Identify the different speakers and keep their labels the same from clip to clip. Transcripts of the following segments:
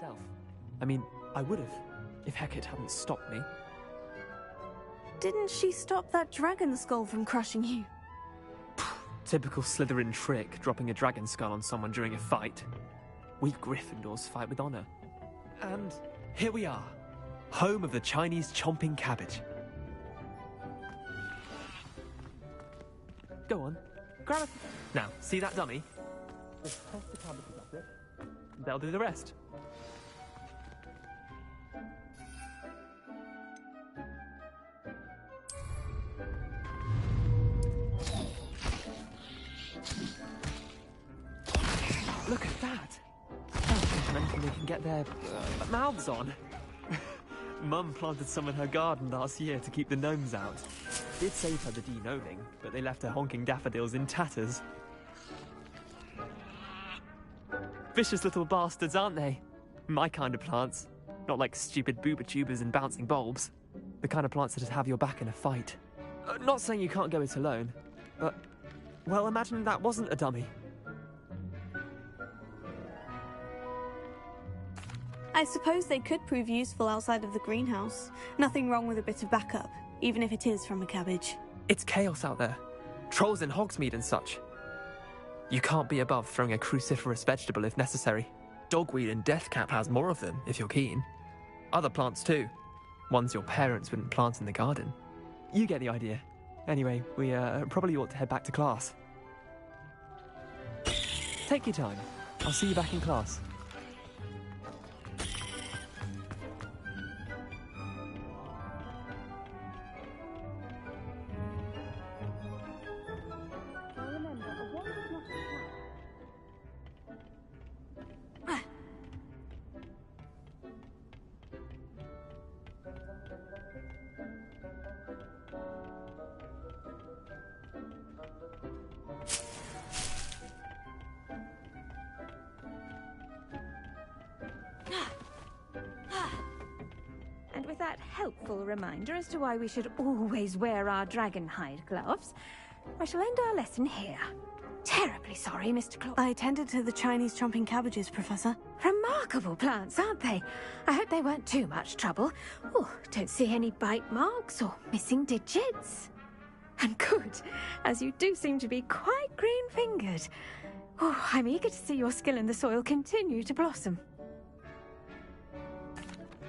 Speaker 1: myself. I mean, I would have, if Hecate hadn't stopped me.
Speaker 2: Didn't she stop that dragon skull from crushing you?
Speaker 1: Typical Slytherin trick, dropping a dragon skull on someone during a fight. We Gryffindors fight with honor. And here we are, home of the Chinese chomping cabbage. Go on, grab it. Now, see that dummy? Just press the cabbages up it. They'll do the rest. Look at that! That's anything they can get their mouths on. Mum planted some in her garden last year to keep the gnomes out. Did save her the de-gnoming, but they left her honking daffodils in tatters. Vicious little bastards, aren't they? My kind of plants. Not like stupid booba tubers and bouncing bulbs. The kind of plants that have your back in a fight. Not saying you can't go it alone, but, well, imagine that wasn't a dummy.
Speaker 2: I suppose they could prove useful outside of the greenhouse. Nothing wrong with a bit of backup, even if it is from a cabbage.
Speaker 1: It's chaos out there. Trolls in Hogsmeade and such. You can't be above throwing a cruciferous vegetable if necessary. Dogweed and deathcap has more of them, if you're keen. Other plants too. Ones your parents wouldn't plant in the garden. You get the idea. Anyway, we probably ought to head back to class. Take your time. I'll see you back in class.
Speaker 3: And with that helpful reminder as to why we should always wear our dragon hide gloves, I shall end our lesson here. Terribly sorry, Mr. Claw.
Speaker 2: I tended to the Chinese chomping cabbages, Professor.
Speaker 3: Remarkable plants, aren't they? I hope they weren't too much trouble. Oh, don't see any bite marks or missing digits. And good, as you do seem to be quite green-fingered. Oh, I'm eager to see your skill in the soil continue to blossom.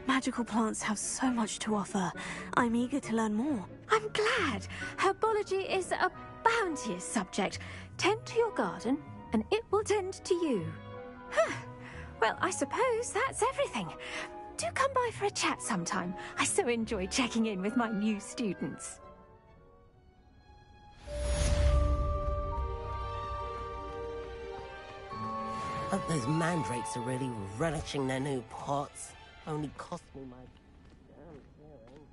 Speaker 2: Magical plants have so much to offer. I'm eager to learn more.
Speaker 3: I'm glad. Herbology is a bounteous subject. Tend to your garden, and it will tend to you. Huh. Well, I suppose that's everything. Do come by for a chat sometime. I so enjoy checking in with my new students.
Speaker 4: Hope those mandrakes are really relishing their new pots. Only cost me my damn hearing.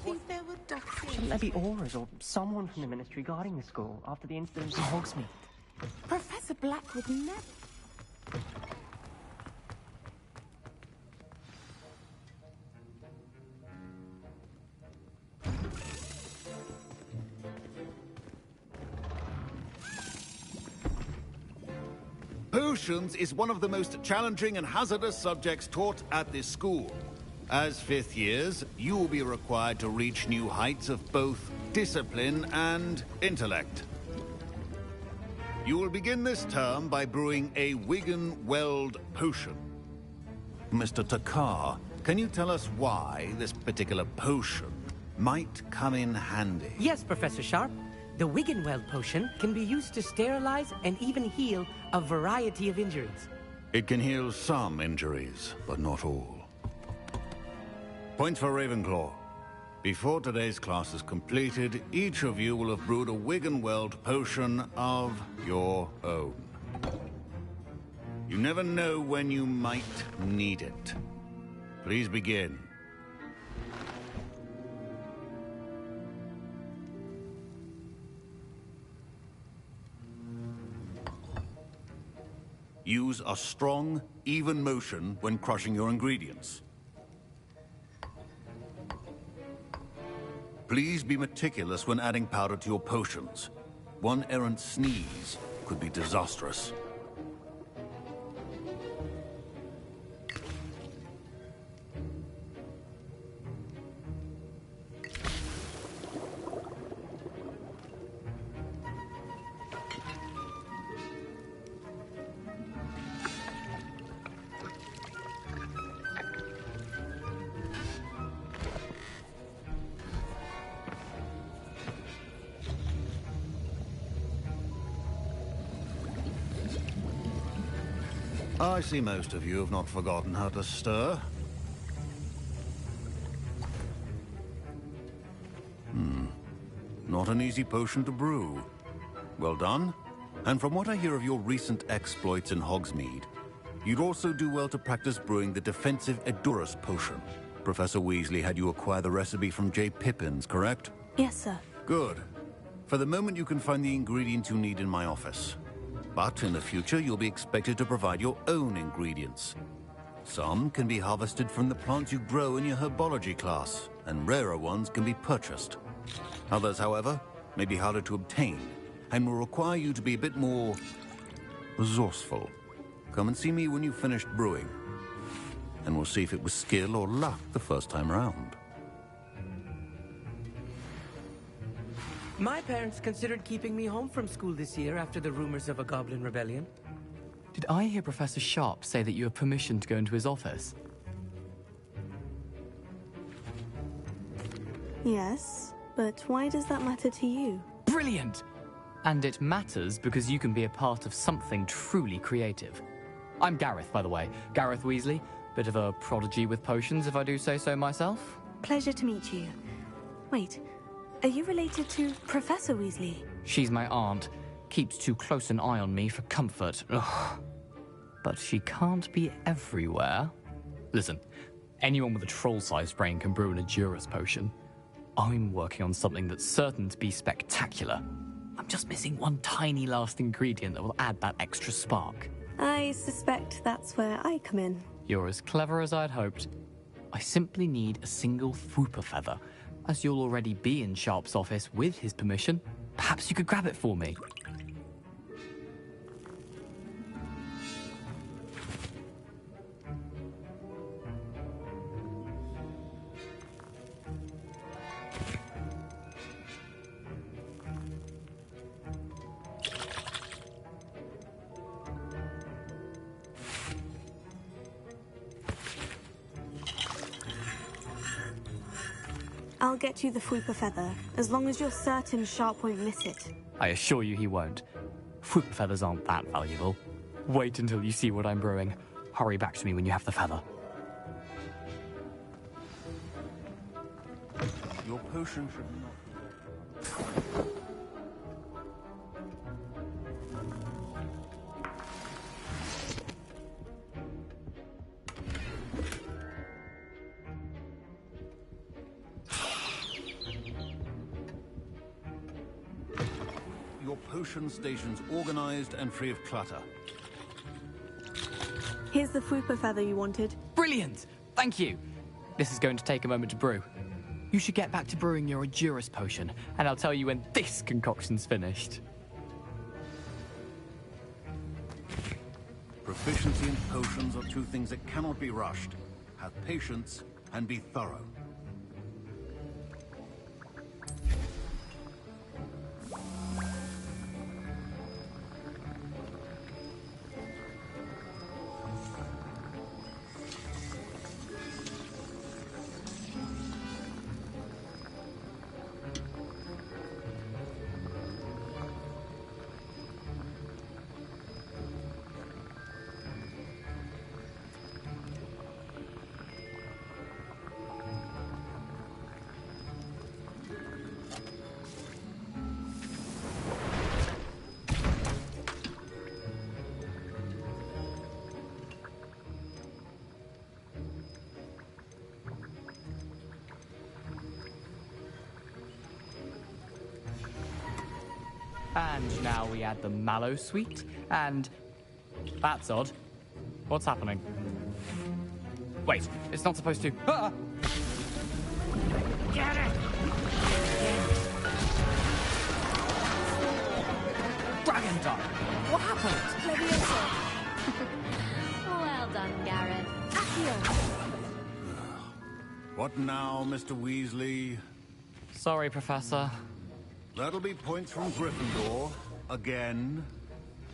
Speaker 4: think there were ducks in.
Speaker 5: Shouldn't there be auras or someone from the ministry guarding the school after the incident in Hogsmeade?
Speaker 4: Professor Black would never...
Speaker 6: Potions is one of the most challenging and hazardous subjects taught at this school. As fifth years, you will be required to reach new heights of both discipline and intellect. You will begin this term by brewing a Wigan-Weld potion. Mr. Takar, can you tell us why this particular potion might come in handy?
Speaker 7: Yes, Professor Sharp. The Wiggenweld potion can be used to sterilize and even heal a variety of injuries.
Speaker 6: It can heal some injuries, but not all. Point for Ravenclaw. Before today's class is completed, each of you will have brewed a Wiggenweld potion of your own. You never know when you might need it. Please begin. Use a strong, even motion when crushing your ingredients. Please be meticulous when adding powder to your potions. One errant sneeze could be disastrous. I see most of you have not forgotten how to stir. Not an easy potion to brew. Well done. And from what I hear of your recent exploits in Hogsmeade, you'd also do well to practice brewing the defensive Edurus potion. Professor Weasley had you acquire the recipe from J. Pippins, correct?
Speaker 2: Yes, sir.
Speaker 6: Good. For the moment, you can find the ingredients you need in my office. But in the future, you'll be expected to provide your own ingredients. Some can be harvested from the plants you grow in your herbology class, and rarer ones can be purchased. Others, however, may be harder to obtain, and will require you to be a bit more resourceful. Come and see me when you've finished brewing, and we'll see if it was skill or luck the first time round.
Speaker 7: My parents considered keeping me home from school this year after the rumors of a goblin rebellion.
Speaker 8: Did I hear Professor Sharp say that you have permission to go into his office?
Speaker 2: Yes, but why does that matter to you?
Speaker 8: Brilliant! And it matters because you can be a part of something truly creative. I'm Gareth, by the way. Gareth Weasley. Bit of a prodigy with potions, if I do say so myself.
Speaker 2: Pleasure to meet you. Wait, are you related to Professor Weasley?
Speaker 8: She's my aunt. Keeps too close an eye on me for comfort. Ugh. But she can't be everywhere. Listen, anyone with a troll-sized brain can brew an Edurus potion. I'm working on something that's certain to be spectacular. I'm just missing one tiny last ingredient that will add that extra spark.
Speaker 2: I suspect that's where I come in.
Speaker 8: You're as clever as I'd hoped. I simply need a single Fwooper feather. As you'll already be in Sharp's office with his permission, perhaps you could grab it for me.
Speaker 2: I'll get you the Fwooper feather, as long as you're certain Sharp won't miss it.
Speaker 8: I assure you he won't. Fwooper feathers aren't that valuable. Wait until you see what I'm brewing. Hurry back to me when you have the feather.
Speaker 6: Your potion should not... potion stations organized and free of clutter.
Speaker 2: Here's the Fupa feather you wanted.
Speaker 8: Brilliant! Thank you! This is going to take a moment to brew. You should get back to brewing your Endurus potion, and I'll tell you when this concoction's finished.
Speaker 6: Proficiency in potions are two things that cannot be rushed. Have patience and be thorough.
Speaker 8: And now we add the mallow sweet, and... That's odd. What's happening? Wait, it's not supposed to... Ah! Get it! Dragon Dart! What happened?
Speaker 9: Well done, Garrett.
Speaker 6: What now, Mr. Weasley?
Speaker 8: Sorry, Professor.
Speaker 6: That'll be points from Gryffindor. Again.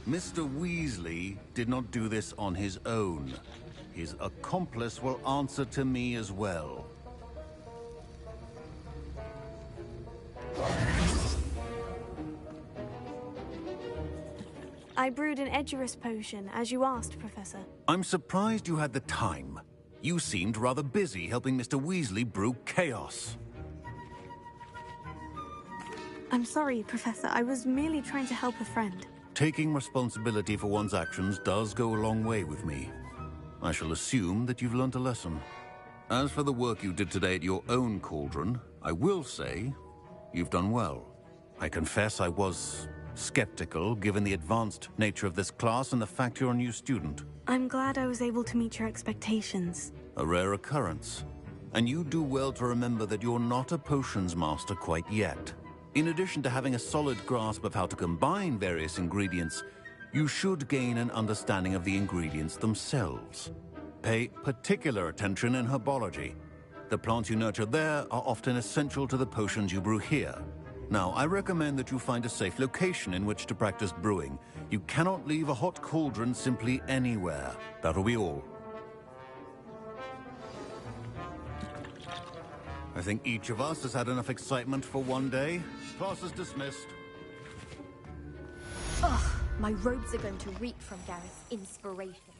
Speaker 6: Mr. Weasley did not do this on his own. His accomplice will answer to me as well.
Speaker 2: I brewed an Edurus potion, as you asked, Professor.
Speaker 6: I'm surprised you had the time. You seemed rather busy helping Mr. Weasley brew chaos.
Speaker 2: I'm sorry, Professor. I was merely trying to help a friend.
Speaker 6: Taking responsibility for one's actions does go a long way with me. I shall assume that you've learnt a lesson. As for the work you did today at your own cauldron, I will say you've done well. I confess I was skeptical, given the advanced nature of this class and the fact you're a new student.
Speaker 2: I'm glad I was able to meet your expectations.
Speaker 6: A rare occurrence. And you do well to remember that you're not a potions master quite yet. In addition to having a solid grasp of how to combine various ingredients, you should gain an understanding of the ingredients themselves. Pay particular attention in herbology. The plants you nurture there are often essential to the potions you brew here. Now, I recommend that you find a safe location in which to practice brewing. You cannot leave a hot cauldron simply anywhere. That'll be all. I think each of us has had enough excitement for one day. Class is dismissed.
Speaker 9: Ugh, my robes are going to reek from Gareth's inspiration.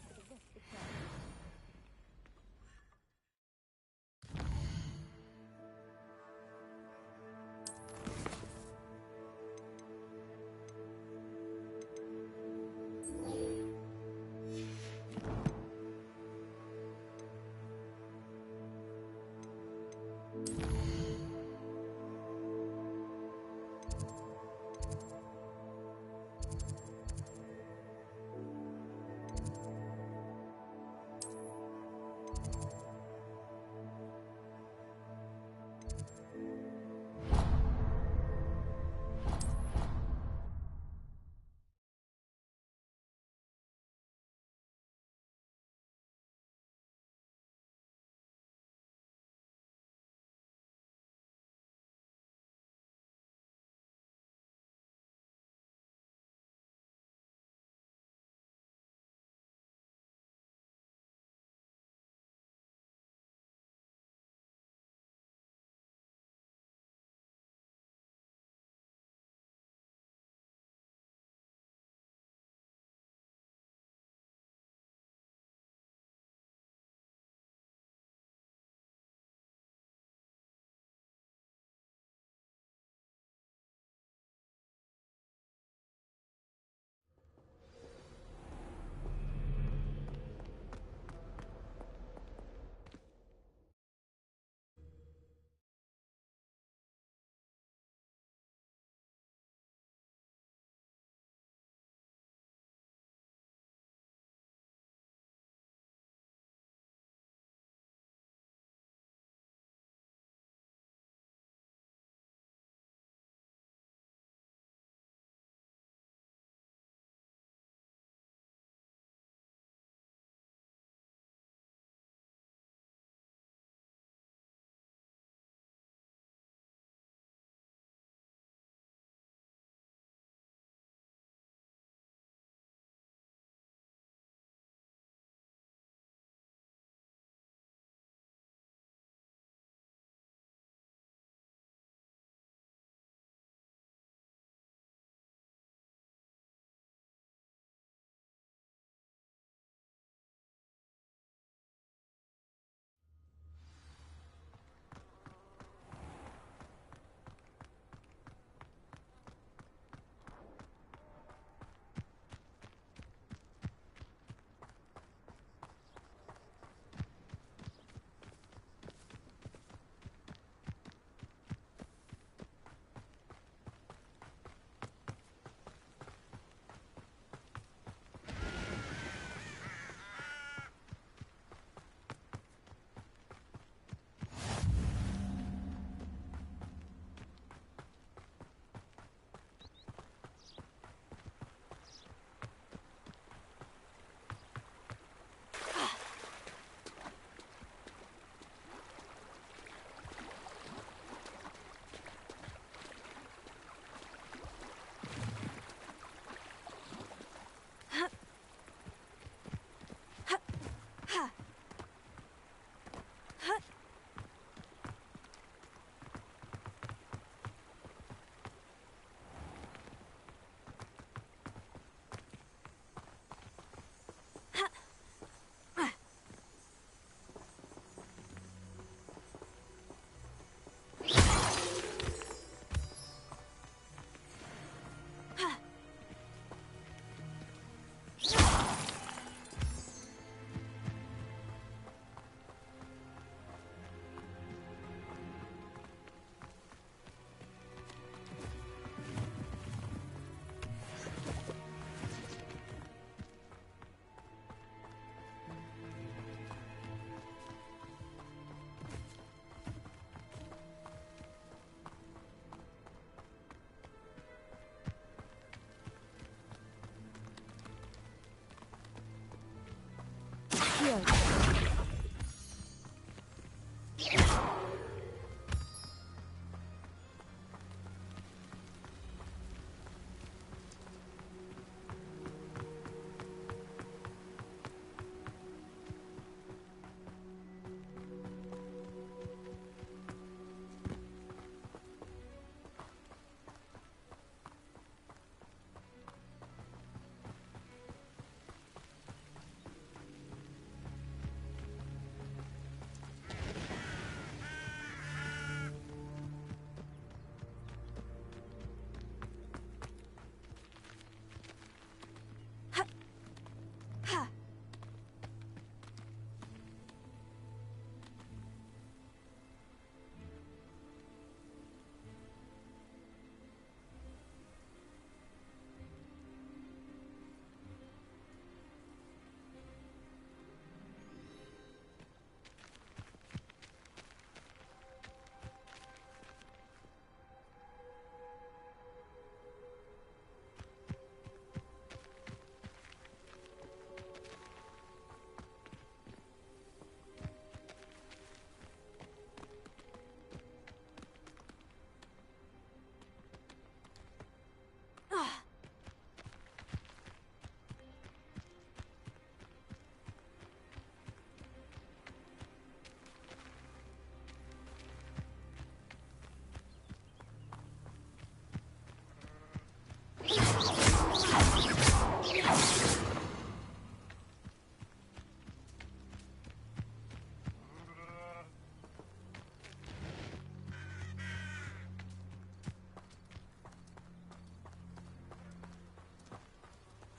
Speaker 9: shield.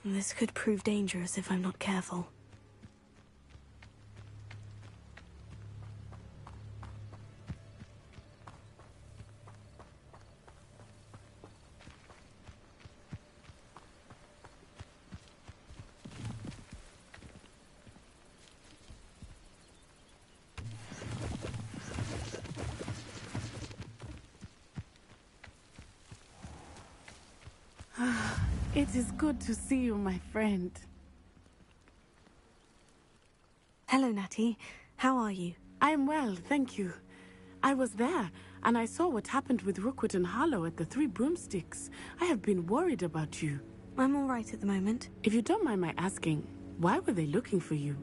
Speaker 2: This could prove dangerous if I'm not careful.
Speaker 10: It is good to see you, my friend.
Speaker 2: Hello, Natty. How are you?
Speaker 10: I am well, thank you. I was there, and I saw what happened with Rookwood and Harlow at the Three Broomsticks. I have been worried about you.
Speaker 2: I'm all right at the moment.
Speaker 10: If you don't mind my asking, why were they looking for you?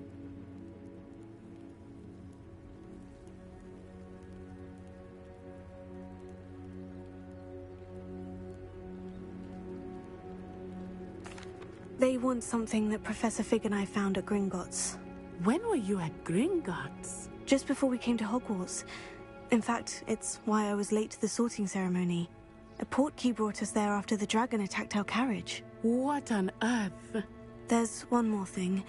Speaker 2: They want something that Professor Fig and I found at Gringotts.
Speaker 10: When were you at Gringotts?
Speaker 2: Just before we came to Hogwarts. In fact, it's why I was late to the sorting ceremony. A portkey brought us there after the dragon attacked our carriage.
Speaker 10: What on earth?
Speaker 2: There's one more thing.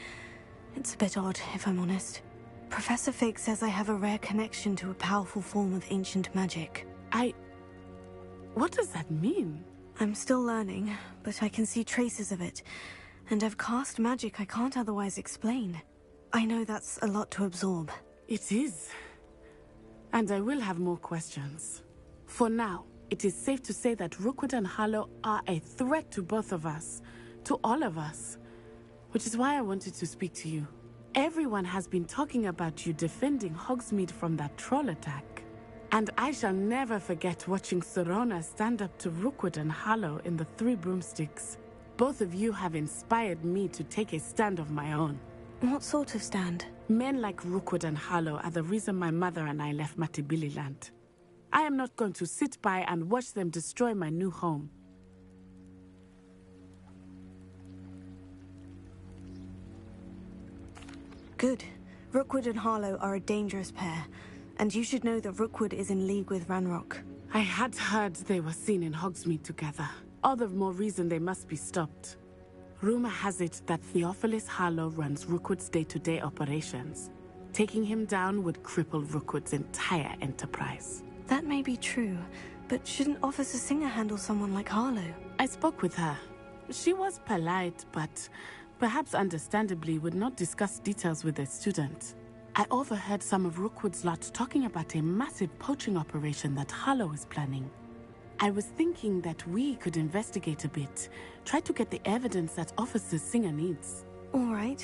Speaker 2: It's a bit odd, if I'm honest. Professor Fig says I have a rare connection to a powerful form of ancient magic.
Speaker 10: What does that mean?
Speaker 2: I'm still learning, but I can see traces of it. And I've cast magic I can't otherwise explain. I know that's a lot to absorb.
Speaker 10: It is. And I will have more questions. For now, it is safe to say that Rookwood and Harlow are a threat to both of us. To all of us. Which is why I wanted to speak to you. Everyone has been talking about you defending Hogsmeade from that troll attack. And I shall never forget watching Serona stand up to Rookwood and Harlow in the Three Broomsticks. Both of you have inspired me to take a stand of my own.
Speaker 2: What sort of stand?
Speaker 10: Men like Rookwood and Harlow are the reason my mother and I left Matabeleland. I am not going to sit by and watch them destroy my new home.
Speaker 2: Good. Rookwood and Harlow are a dangerous pair. And you should know that Rookwood is in league with Ranrock.
Speaker 10: I had heard they were seen in Hogsmeade together. All the more reason they must be stopped. Rumor has it that Theophilus Harlow runs Rookwood's day-to-day operations. Taking him down would cripple Rookwood's entire enterprise.
Speaker 2: That may be true, but shouldn't Officer Singer handle someone like Harlow?
Speaker 10: I spoke with her. She was polite, but perhaps understandably would not discuss details with a student. I overheard some of Rookwood's lot talking about a massive poaching operation that Harlow is planning. I was thinking that we could investigate a bit, try to get the evidence that Officer Singer needs.
Speaker 2: All right.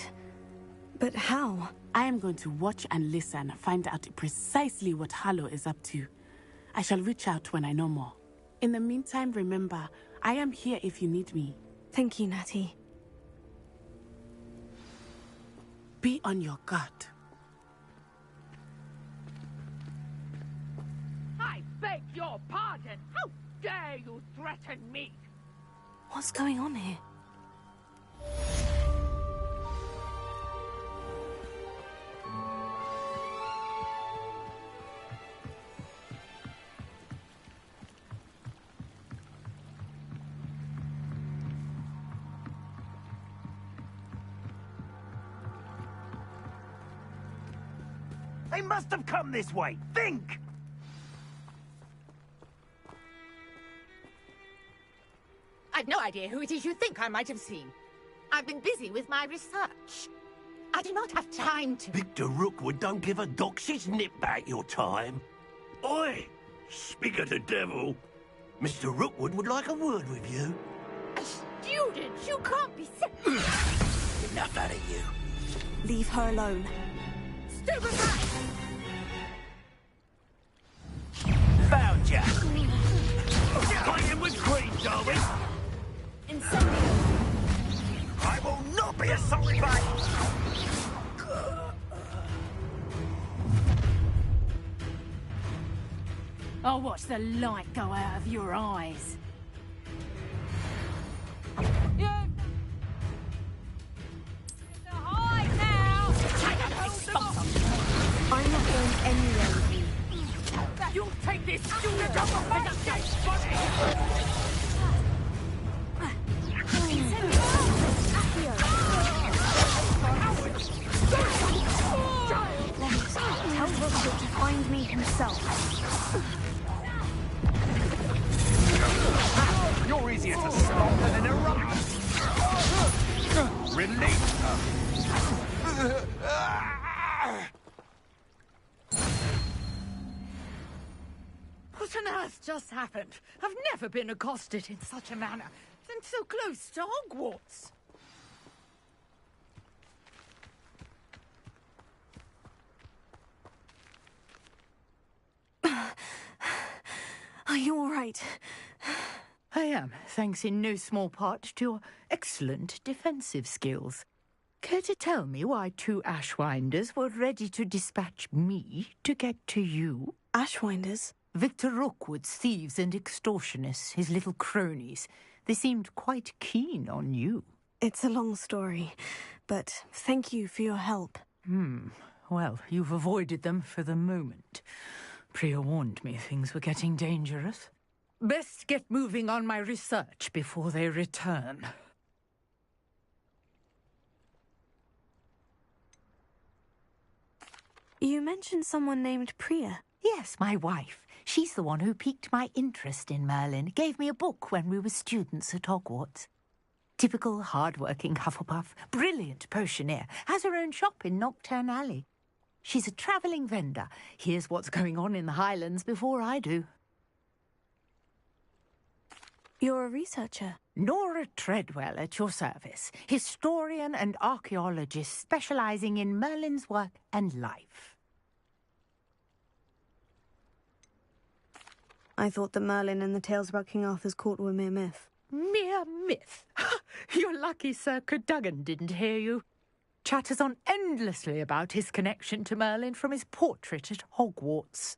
Speaker 2: But how?
Speaker 10: I am going to watch and listen, find out precisely what Harlow is up to. I shall reach out when I know more. In the meantime, remember, I am here if you need me.
Speaker 2: Thank you, Natty.
Speaker 10: Be on your guard.
Speaker 11: I beg your pardon. How dare you threaten me?
Speaker 2: What's going on here?
Speaker 12: They must have come this way. Think!
Speaker 11: I've no idea who it is you think I might have seen. I've been busy with my research. I do not have time to...
Speaker 12: Victor Rookwood don't give a doxy's nip back your time. Oi! Speak of the devil. Mr. Rookwood would like a word with you.
Speaker 11: A student? You can't be sick.
Speaker 12: Enough out of you.
Speaker 2: Leave her alone.
Speaker 11: Stupid rat!
Speaker 12: Found ya! Playing with creams, are we?
Speaker 11: Incendio!
Speaker 12: I will not be assaulted by...
Speaker 11: I'll watch the light go out of your eyes. Hide now!
Speaker 2: I'm not going anywhere with you.
Speaker 11: You'll take this student off of my dead body!
Speaker 2: Tell Rookwood to find me himself.
Speaker 12: You're easier to slaughter than a rat. Release her.
Speaker 11: What on earth just happened? I've never been accosted in such a manner, and so close to Hogwarts.
Speaker 2: Are you all right?
Speaker 11: I am, thanks in no small part to your excellent defensive skills. Care to tell me why 2 Ashwinders were ready to dispatch me to get to you?
Speaker 2: Ashwinders?
Speaker 11: Victor Rookwood's thieves and extortionists, his little cronies. They seemed quite keen on you.
Speaker 2: It's a long story, but thank you for your help.
Speaker 11: Well, you've avoided them for the moment. Priya warned me things were getting dangerous. Best get moving on my research before they return.
Speaker 2: You mentioned someone named Priya.
Speaker 11: Yes, my wife. She's the one who piqued my interest in Merlin. Gave me a book when we were students at Hogwarts. Typical hard-working Hufflepuff, brilliant potioneer, has her own shop in Nocturne Alley. She's a travelling vendor. Hears what's going on in the Highlands before I do.
Speaker 2: You're a researcher?
Speaker 11: Nora Treadwell at your service. Historian and archaeologist specialising in Merlin's work and life.
Speaker 2: I thought that Merlin and the tales about King Arthur's court were mere myth.
Speaker 11: Mere myth? You're lucky Sir Cadogan didn't hear you. Chatters on endlessly about his connection to Merlin from his portrait at Hogwarts.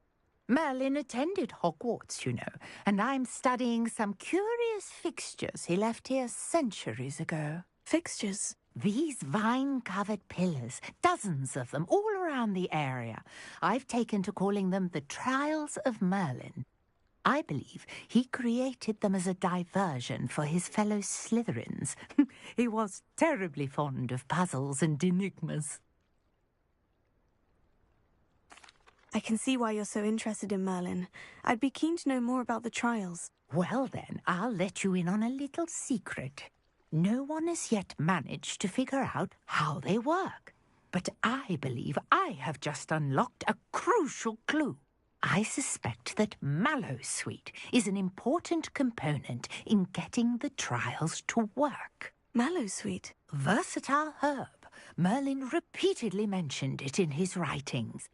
Speaker 11: Merlin attended Hogwarts, you know, and I'm studying some curious fixtures he left here centuries ago.
Speaker 2: Fixtures?
Speaker 11: These vine-covered pillars, dozens of them, all around the area. I've taken to calling them the Trials of Merlin. I believe he created them as a diversion for his fellow Slytherins. He was terribly fond of puzzles and enigmas.
Speaker 2: I can see why you're so interested in Merlin. I'd be keen to know more about the trials.
Speaker 11: Well then, I'll let you in on a little secret. No one has yet managed to figure out how they work. But I believe I have just unlocked a crucial clue. I suspect that Mallowsweet is an important component in getting the trials to work.
Speaker 2: Mallowsweet?
Speaker 11: Versatile herb. Merlin repeatedly mentioned it in his writings.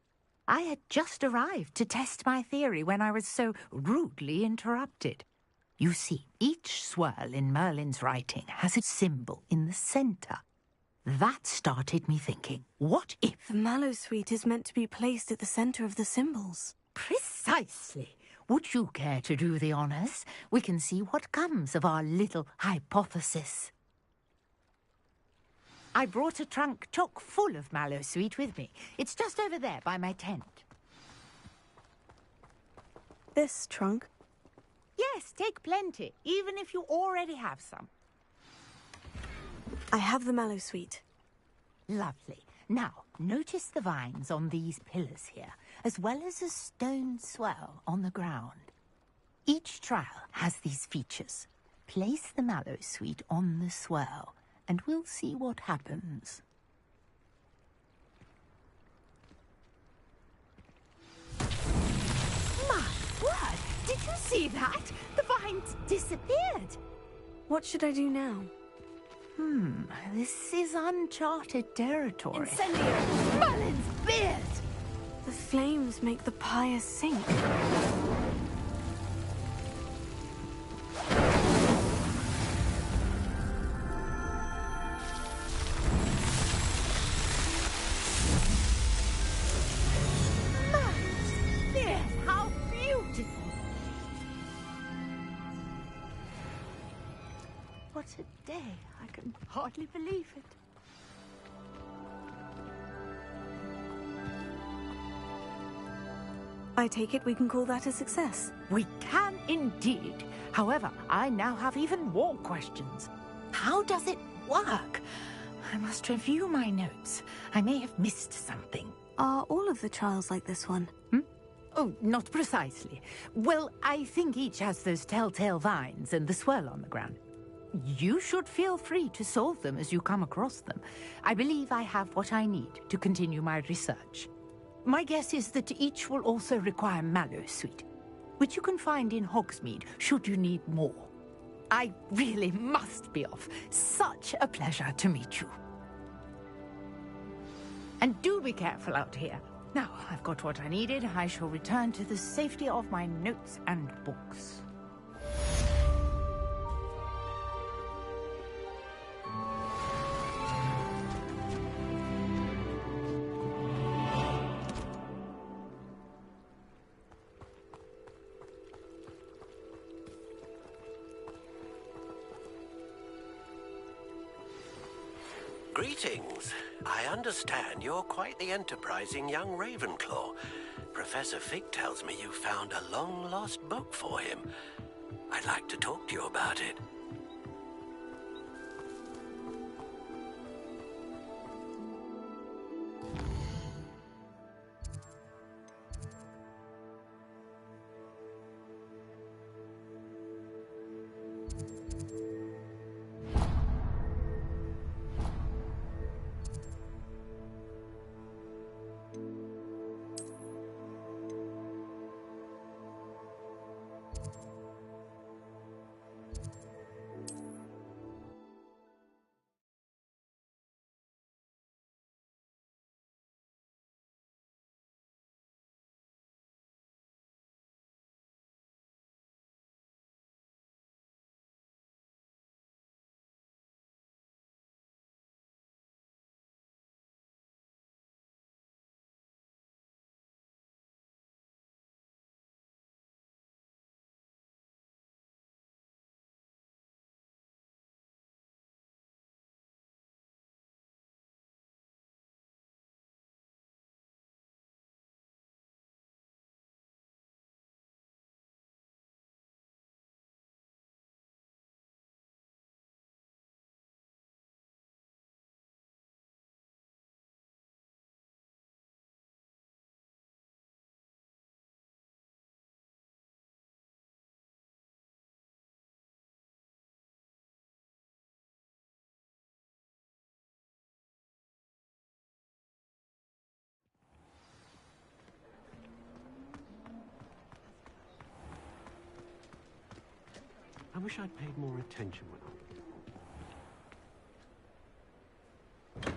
Speaker 11: I had just arrived to test my theory when I was so rudely interrupted. You see, each swirl in Merlin's writing has a symbol in the center. That started me thinking, what if...
Speaker 2: The Mallowsweet is meant to be placed at the center of the symbols.
Speaker 11: Precisely. Would you care to do the honors? We can see what comes of our little hypothesis. I brought a trunk chock full of Mallowsweet with me. It's just over there by my tent.
Speaker 2: This trunk?
Speaker 11: Yes, take plenty, even if you already have some.
Speaker 2: I have the Mallowsweet.
Speaker 11: Lovely. Now, notice the vines on these pillars here, as well as a stone swell on the ground. Each trial has these features. Place the Mallowsweet on the swell, and we'll see what happens. My word! Did you see that? The vines disappeared!
Speaker 2: What should I do now?
Speaker 11: This is uncharted territory.
Speaker 2: Incendio!
Speaker 11: Merlin's beard!
Speaker 2: The flames make the pyre sink.
Speaker 11: Merlin's beard! How beautiful! What a day! I can hardly believe it.
Speaker 2: I take it we can call that a success.
Speaker 11: We can indeed. However, I now have even more questions. How does it work? I must review my notes. I may have missed something.
Speaker 2: Are all of the trials like this one?
Speaker 11: Oh, not precisely. Well, I think each has those telltale vines and the swirl on the ground. You should feel free to solve them as you come across them. I believe I have what I need to continue my research. My guess is that each will also require Mallowsweet, which you can find in Hogsmeade should you need more. I really must be off. Such a pleasure to meet you. And do be careful out here. Now I've got what I needed, I shall return to the safety of my notes and books.
Speaker 12: Greetings. I understand you're quite the enterprising young Ravenclaw. Professor Fig tells me you found a long-lost book for him. I'd like to talk to you about it. I wish I'd paid more attention when I...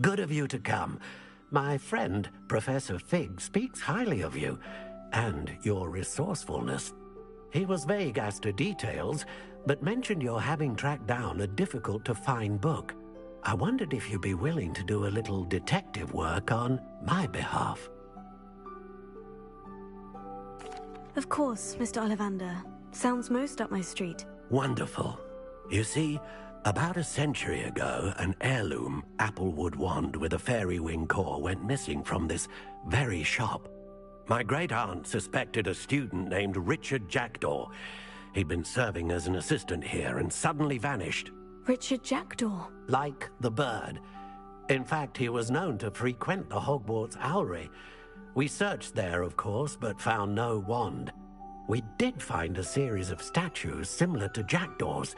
Speaker 12: Good of you to come. My friend, Professor Fig, speaks highly of you and your resourcefulness. He was vague as to details, but mentioned your having tracked down a difficult-to-find book. I wondered if you'd be willing to do a little detective work on my behalf.
Speaker 2: Of course, Mr. Ollivander. Sounds most up my street.
Speaker 12: Wonderful. You see, about a century ago, an heirloom applewood wand with a fairy wing core went missing from this very shop. My great-aunt suspected a student named Richard Jackdaw. He'd been serving as an assistant here and suddenly vanished.
Speaker 2: Richard Jackdaw?
Speaker 12: Like the bird. In fact, he was known to frequent the Hogwarts Owlery. We searched there, of course, but found no wand. We did find a series of statues similar to Jackdaw's.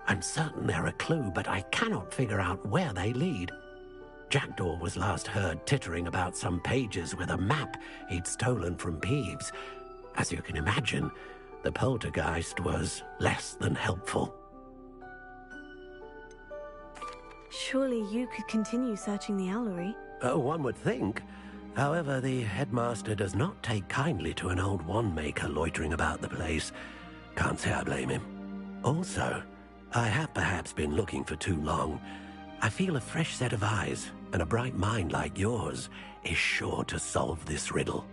Speaker 12: I'm certain they're a clue, but I cannot figure out where they lead. Jackdaw was last heard tittering about some pages with a map he'd stolen from Peeves. As you can imagine, the poltergeist was less than helpful.
Speaker 2: Surely you could continue searching the Owlery.
Speaker 12: One would think. However, the headmaster does not take kindly to an old wand-maker loitering about the place. Can't say I blame him. Also, I have perhaps been looking for too long. I feel a fresh set of eyes, and a bright mind like yours is sure to solve this riddle.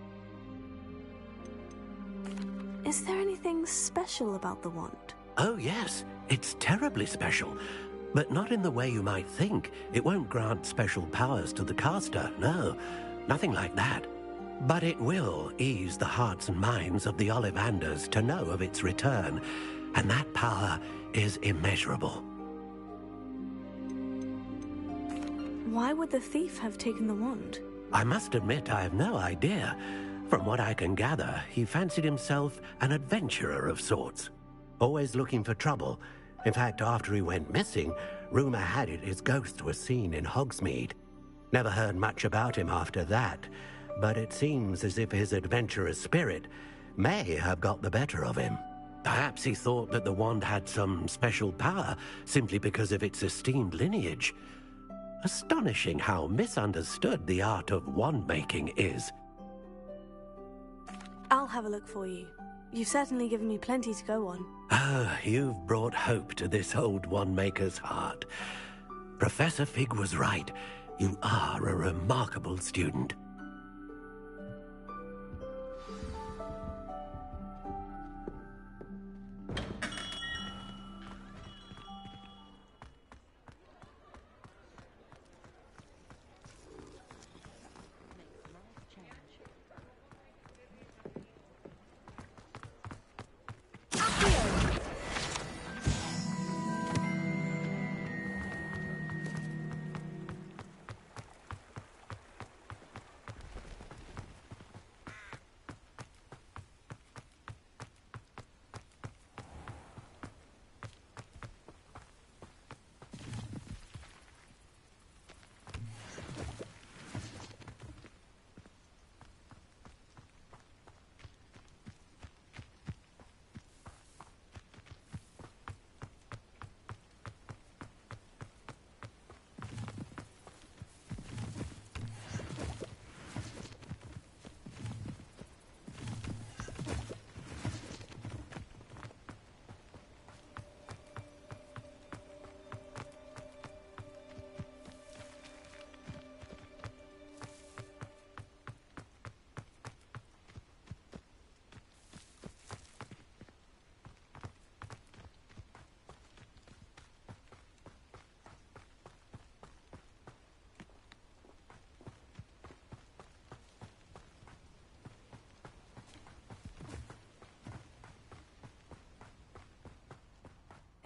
Speaker 2: Is there anything special about the wand?
Speaker 12: Oh, yes. It's terribly special. But not in the way you might think. It won't grant special powers to the caster, no. Nothing like that. But it will ease the hearts and minds of the Ollivanders to know of its return, and that power is immeasurable.
Speaker 2: Why would the thief have taken the wand?
Speaker 12: I must admit I have no idea. From what I can gather, he fancied himself an adventurer of sorts. Always looking for trouble. In fact, after he went missing, rumor had it his ghost was seen in Hogsmeade. Never heard much about him after that, but it seems as if his adventurous spirit may have got the better of him. Perhaps he thought that the wand had some special power simply because of its esteemed lineage. Astonishing how misunderstood the art of wand-making is.
Speaker 2: I'll have a look for you. You've certainly given me plenty to go on.
Speaker 12: Ah, you've brought hope to this old wand-maker's heart. Professor Fig was right. You are a remarkable student.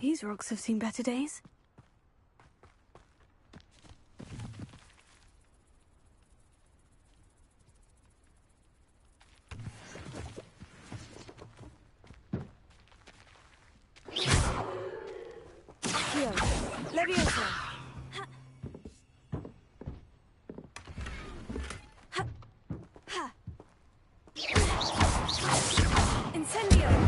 Speaker 2: These rocks have seen better days. Here, Leviosa. Incendio.